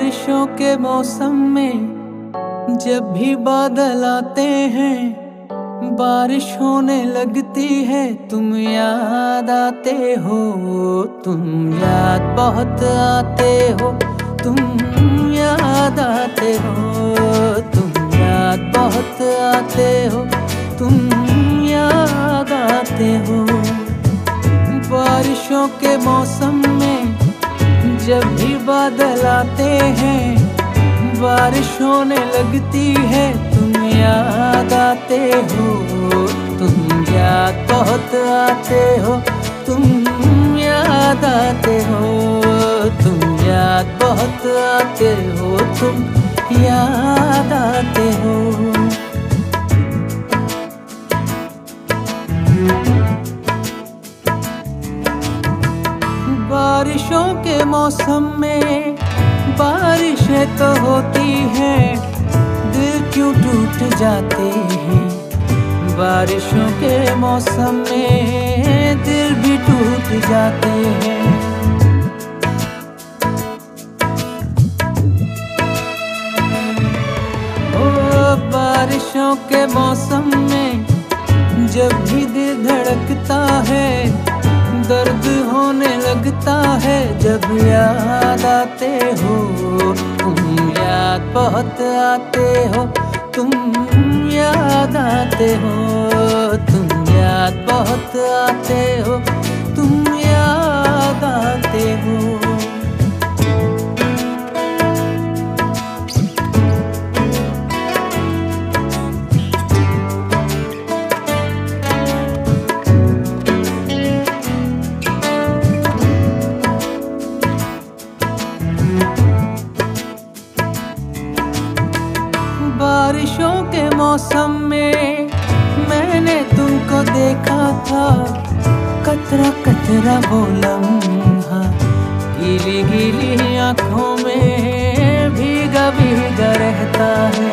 बारिशों के मौसम में जब भी बादल आते हैं, बारिश होने लगती है, तुम याद आते हो। तुम याद बहुत आते हो, तुम याद आते हो, तुम याद बहुत आते हो, तुम याद आते हो। बारिशों के मौसम में जब भी बादल आते हैं, बारिश होने लगती है, तुम याद आते हो। तुम याद बहुत आते हो, तुम याद आते हो, तुम याद बहुत आते हो, तुम याद आते हो। बारिशों के मौसम में बारिशें तो होती हैं, दिल क्यों टूट जाते हैं। बारिशों के मौसम में दिल भी टूट जाते हैं। ओ बारिशों के मौसम में जब भी दिल धड़कता है, दर्द होने लगता है जब याद आते हो। तुम याद बहुत आते हो, तुम याद आते हो, तुम याद बहुत आते हो, तुम याद आते हो। बारिशों के मौसम में मैंने तुमको देखा था, कतरा कतरा वो लम्हा गीली गीली आँखों में भीगा भीगा रहता है।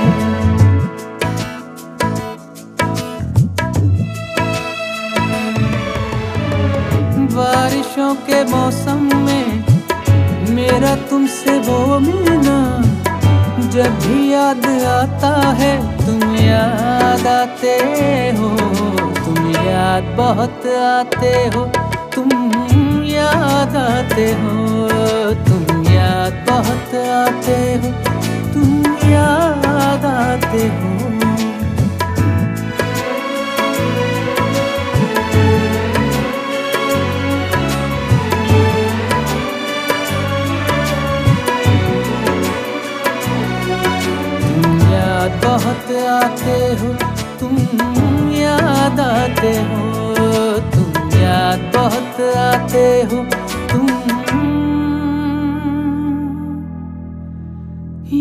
बारिशों के मौसम में मेरा तुमसे वो मिलना जब भी याद आता है, तुम याद आते हो, तुम याद बहुत आते हो, तुम याद आते हो, तुम याद बहुत आते हो, तुम याद आते हो। बहुत आते हो, तुम याद आते हो, तुम याद बहुत आते हो, तुम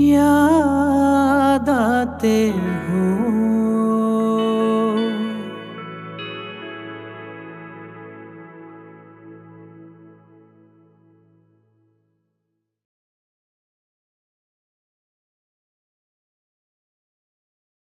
याद आते हो।